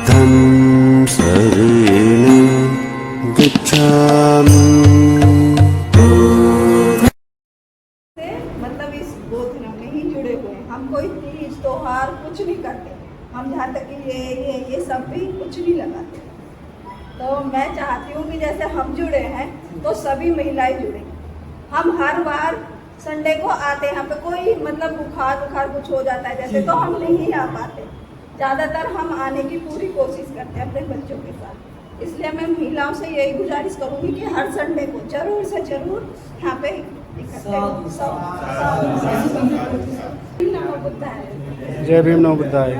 तं शरणं गच्छामि। मतलब इस दो धर्म में ही जुड़े हुए हैं। हम कोई तीज त्योहार कुछ नहीं करते। हम जहाँ तक कि ये सब भी कुछ नहीं लगाते। तो मैं चाहती हूँ कि जैसे हम जुड़े हैं तो सभी महिलाएं जुड़े। हम हर बार संडे को आते हैं। यहाँ पे कोई मतलब बुखार कुछ हो जाता है जैसे, तो हम नहीं आ पाते। ज़्यादातर हम आने की पूरी कोशिश करते हैं अपने बच्चों के साथ। इसलिए मैं महिलाओं से यही गुजारिश करूँगी कि हर संडे को जरूर से जरूर यहाँ पे जय भीम नमो बुद्धाय।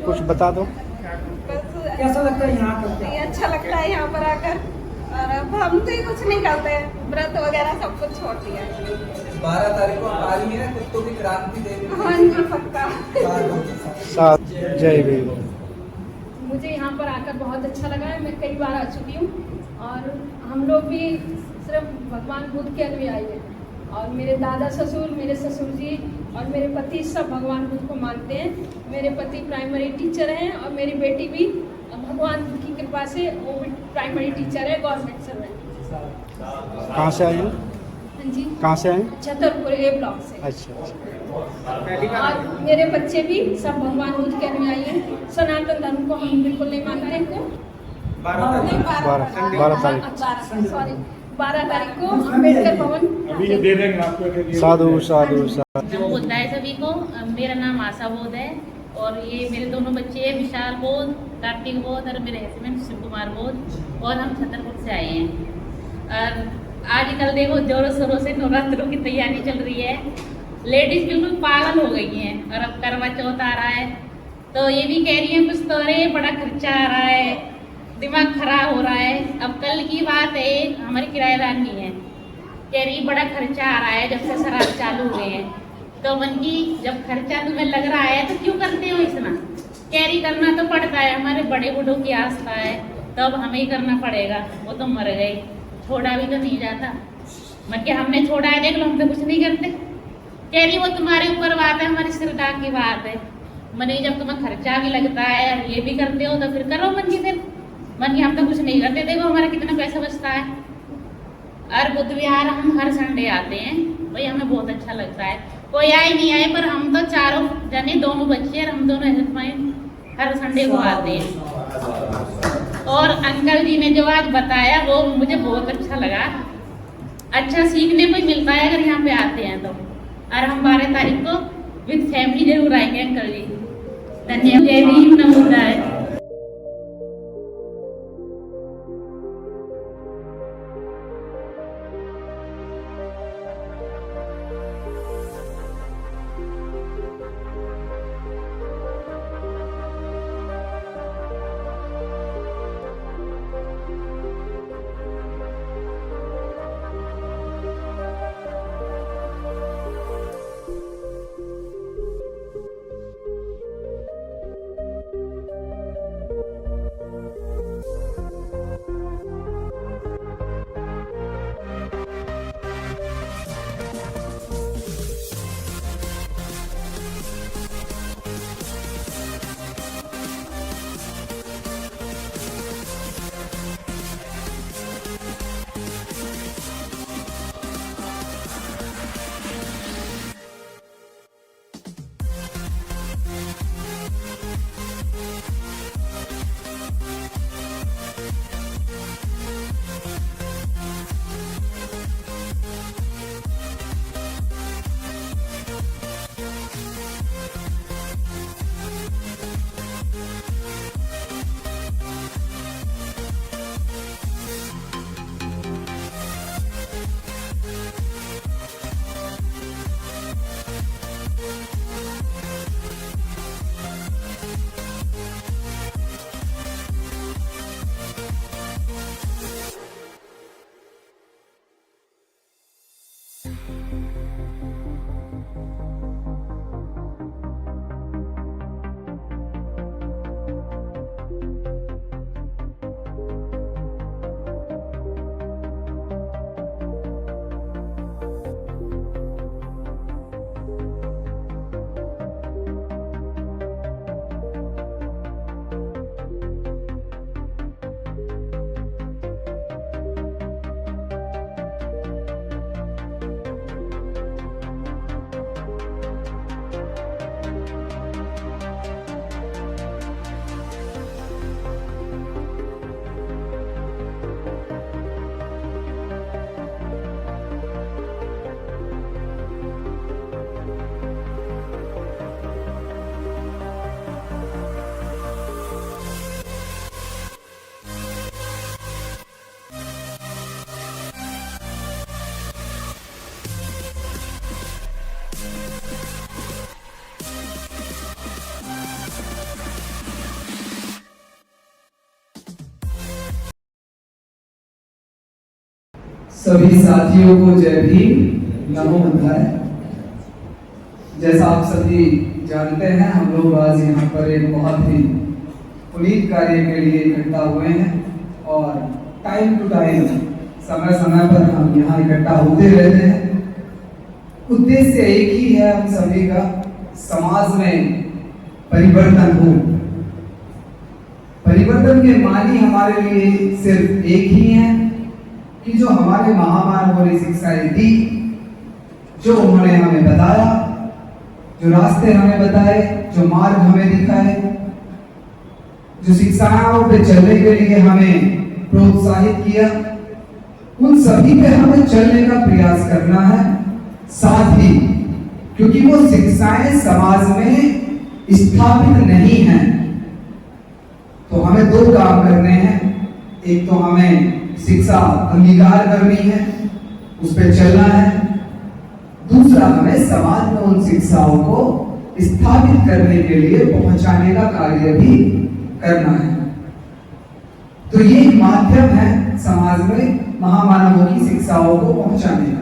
कुछ बता दो, कैसा लगता है यहाँ पर? अच्छा लगता है यहाँ पर आकर। और अब हम तो ही कुछ नहीं करते हैं, व्रत वगैरह सब कुछ छोड़ दिया। 12 तारीख को आ रही है कुत्तों की क्रांति देवी। हाँ जी पक्का। साथ जय भीम। मुझे यहाँ पर आकर बहुत अच्छा लगा है। मैं कई बार आ चुकी हूँ और हम लोग भी सिर्फ भगवान बुद्ध के अनुयायी हैं। और मेरे दादा ससुर, मेरे ससुर जी और मेरे पति सब भगवान बुद्ध को मानते हैं। मेरे पति प्राइमरी टीचर हैं और मेरी बेटी भी भगवान बुद्ध की कृपा से वो भी प्राइमरी टीचर है, गवर्नमेंट सर्वेंट। कहाँ से आई हो? हाँ जी, कहाँ से आए? छतरपुर ए ब्लॉक से। अच्छा। और मेरे बच्चे भी सब भगवान बुद्ध के अनुयायी हैं। सनातन धर्म को हम बिल्कुल नहीं मानते हैं। 12 तारीख। सॉरी 12 तारीख को अम्बेडकर भवन। साधु साधु साधु। नमो बुद्धाय सभी को। मेरा नाम आशा बोध है और ये मेरे दोनों बच्चे हैं, विशाल बोध, कार्तिक बोध और मेरे हस्बैंड शिव कुमार बोध। और हम छतरपुर से आए हैं। और आजकल देखो जोरों शोरों से नवरात्रों की तैयारी चल रही है। लेडीज बिल्कुल पागल हो गई हैं। और अब करवा चौथ आ रहा है तो ये भी कह रही है कुछ तो अरे बड़ा खर्चा आ रहा है, दिमाग खराब हो रहा है। अब कल की बात है, हमारी किराएदार नहीं है, कह रही बड़ा खर्चा आ रहा है जब से शराब चालू हुए हैं। तो मन की जब खर्चा तुम्हें लग रहा है तो क्यों करते हो इतना? कैरी करना तो पड़ता है, हमारे बड़े बूढ़ों की आस्था है तो अब हमें ही करना पड़ेगा। वो तो मर गए, छोड़ा भी तो नहीं जाता। मन के हमने छोड़ा है, देख लो हम तो कुछ नहीं करते। कह रही वो तुम्हारे ऊपर बात है, हमारी सरकार की बात है। मने जब तुम्हें खर्चा भी लगता है और ये भी करते हो तो फिर करो मन की। फिर मन की हम तो कुछ नहीं करते, देखो हमारा कितना पैसा बचता है। और बुद्ध विहार हम हर संडे आते हैं, भाई हमें बहुत अच्छा लगता है। कोई आए नहीं आए पर हम तो चारों जने, दोनों बच्चे और हम दोनों हेल्प हर संडे को आते हैं। और अंकल जी ने जो आज बताया वो मुझे बहुत अच्छा लगा। अच्छा सीखने को मिलता है अगर यहाँ पे आते हैं तो। और हम 12 तारीख को विद फैमिली जरूर आएंगे अंकल जी। धन्यवाद। जय भीम नमो बुद्धाय। सभी साथियों को जय भीम, नमो बुद्धाय। जैसा आप सभी जानते हैं, हम लोग आज यहाँ पर एक बहुत ही पुनीत कार्य के लिए इकट्ठा हुए हैं और टाइम टू टाइम, समय समय पर हम यहाँ इकट्ठा होते रहते हैं। उद्देश्य एक ही है हम सभी का, समाज में परिवर्तन हो। परिवर्तन के मानी हमारे लिए सिर्फ एक ही है कि जो हमारे महामानवों ने शिक्षाएं दी, जो उन्होंने हमें बताया, जो रास्ते हमें बताए, जो मार्ग हमें दिखाए, जो शिक्षाओं पे चलने के लिए हमें प्रोत्साहित किया, उन सभी पे हमें चलने का प्रयास करना है। साथ ही क्योंकि वो शिक्षाएं समाज में स्थापित नहीं है, तो हमें दो काम करने हैं। एक तो हमें शिक्षा अंगीकार करनी है, उस पर चलना है। दूसरा, हमें समाज में उन शिक्षाओं को स्थापित करने के लिए पहुंचाने का कार्य भी करना है। तो ये एक माध्यम है समाज में महामानवों की शिक्षाओं को पहुंचाने का।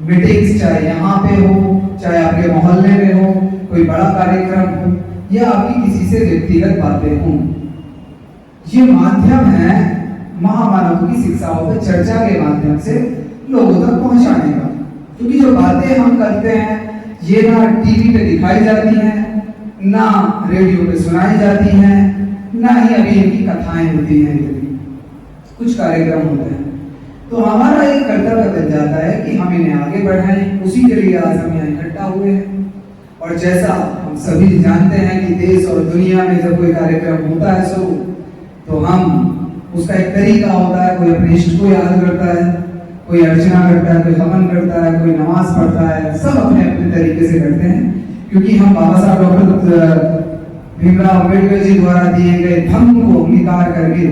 मीटिंग्स चाहे यहाँ पे हो, चाहे आपके मोहल्ले में हो, कोई बड़ा कार्यक्रम हो, या आपकी किसी से व्यक्तिगत बातें हों, ये माध्यम है महामानवों की शिक्षाओं पर चर्चा के माध्यम से लोगों तक पहुंचाने का। क्योंकि जो बातें हम करते हैं ये ना टीवी पे दिखाई जाती हैं, ना रेडियो पे सुनाई जाती हैं, ना ही अभी इनकी कथाएं होती हैं, कुछ कार्यक्रम होते हैं। तो हमारा एक कर्तव्य बन जाता है कि हम इन्हें आगे बढ़ाएं। उसी के लिए आज हम यहाँ इकट्ठा हुए हैं। और जैसा हम सभी जानते हैं कि देश और दुनिया में जब कोई कार्यक्रम होता है तो हम उसका एक तरीका होता है। कोई अपने इष्ट को याद करता है, कोई अर्चना करता है, कोई हवन करता है, कोई नमाज पढ़ता है। सब अपने अपने तरीके से करते हैं, क्योंकि हम बाबा साहब डॉक्टर भीमराव अम्बेडकर जी द्वारा दिए गए धम्म को अंगीकार करके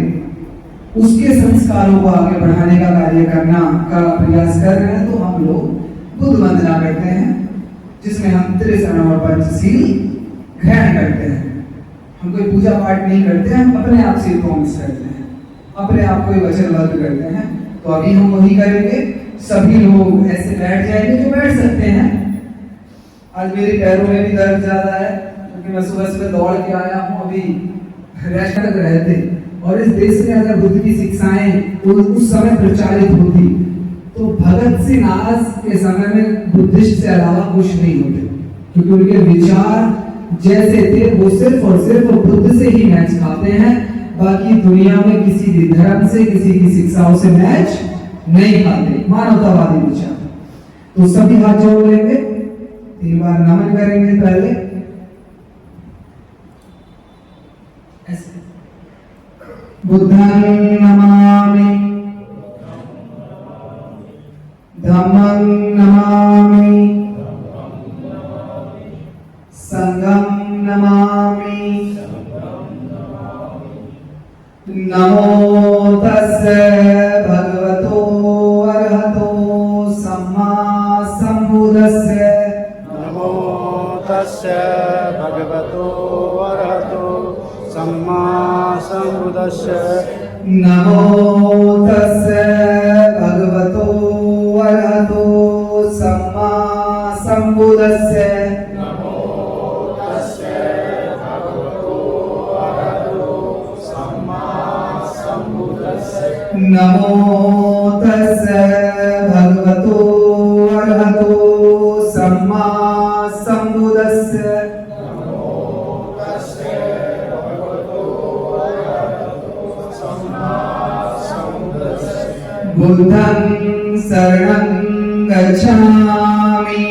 उसके संस्कारों को आगे बढ़ाने का कार्य करना का प्रयास कर रहे हैं। तो हम लोग बुद्ध वंदना करते हैं, जिसमें हम त्रिशरण और पंचशील ग्रहण करते हैं। हम कोई पूजा पाठ नहीं करते, हम अपने आप से प्रॉमिस करते हैं, अपने आप को वचनबद्ध करते हैं। तो अभी हम वही करेंगे। सभी लोग ऐसे बैठ जाएंगे जो बैठ सकते हैं। आज मेरे पैरों में भी दर्द ज्यादा है, क्योंकि मैं सुबह दौड़ के आया हूँ, अभी रेस्ट कर रहे थे। और इस देश में अगर बुद्ध की शिक्षाएं उस समय प्रचारित होती तो भगत सिंह आज के समय में बुद्धिस्ट से अलावा कुछ नहीं होते, क्योंकि उनके विचार जैसे थे वो सिर्फ और सिर्फ बुद्ध से ही मैच खाते हैं। बाकी दुनिया में किसी भी धर्म से, किसी की शिक्षाओं से मैच नहीं खाते, मानवतावादी विचार। तो सभी हाथ जोड़ लेंगे, 3 बार नमन करेंगे। पहले ऐसे, बुद्धं नमामि, धम्मं नमामि, संघं नमामि। नमो तस्से भगवतो अरहतो सम्मा सम्बुद्धस्से। नमो तस्से भगवतो अरहतो सम्मा सम्बुद्धस्से। नमो तस्से भगवतो अरहतो सम्मा सम्बुद्धस्से। नमो तस्से भगवतो अरहतो सम्मा सम्बुद्धस्से। बुद्धं शरणं गच्छामि,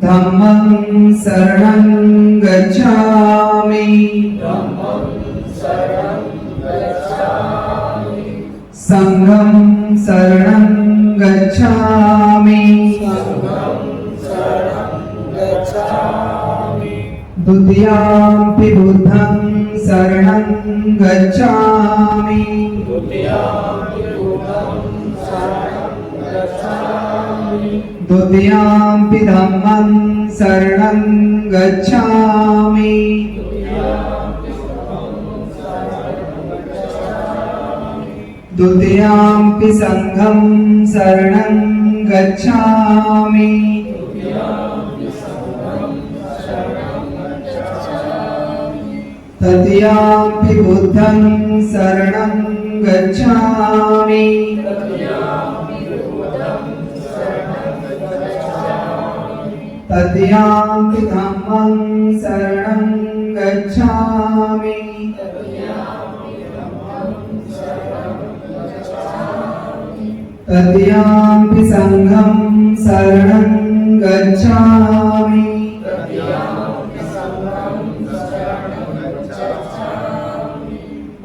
धम्मं शरणं गच्छामि, संघं शरणं गच्छामि, द्वितीयाम्पि बुद्धं शरणं गच्छामि, द्वितीयाम्पि धम्मं शरणं गच्छामि, द्वितीयाम्पि संघं शरणं गच्छामि तृतीयाम्पि बुद्धं शरणं गच्छामि तृतीयाम्पि धम्मं शरणं गच्छामि तृतीयाम्पि संघं शरणं गच्छामि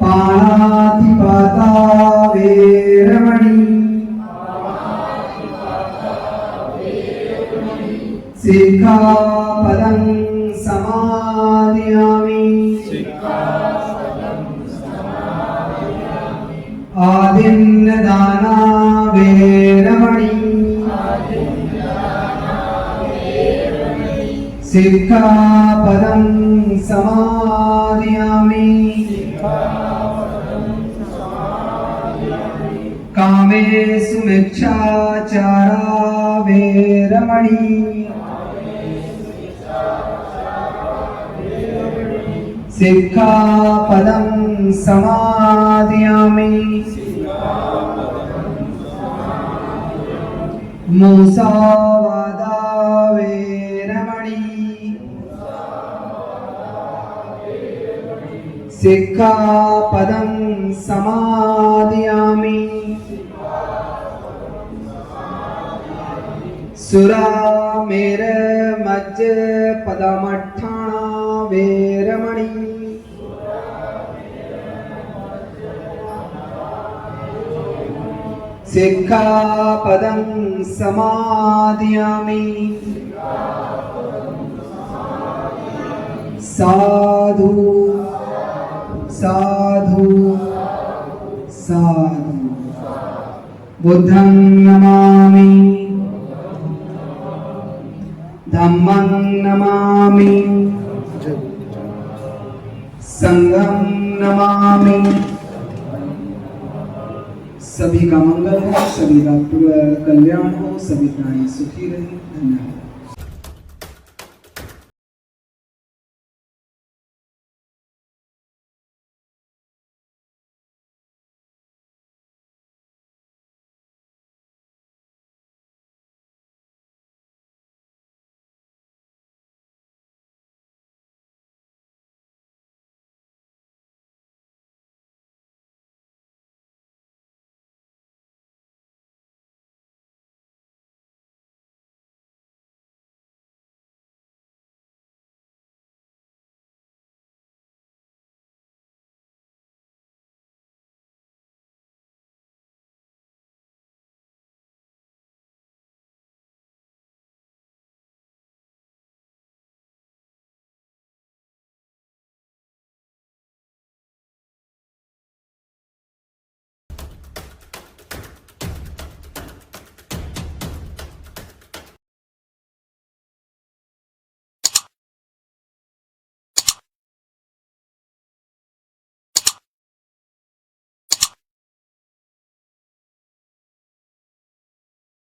पाणातिपाता वेरमणि सिक्खापदं समादयामि आदिन्नदाना वेरमणि सिक्खापदं समादयामि कामेषु मिच्छाचारा वेरमणि सिक्खापदं समादयामि मुसावादा वेरमणि सिक्खापदं समादयामि सुरामेरमज्ज पदमट्ठाणा वेरमणि सिक्खापदं समादयामि साधु साधु साधु बुद्धं नमामि धम्मं नमामि संघं नमामि। सभी का मंगल हो, सभी का कल्याण हो, सभी प्राणी सुखी रहे। धन्यवाद।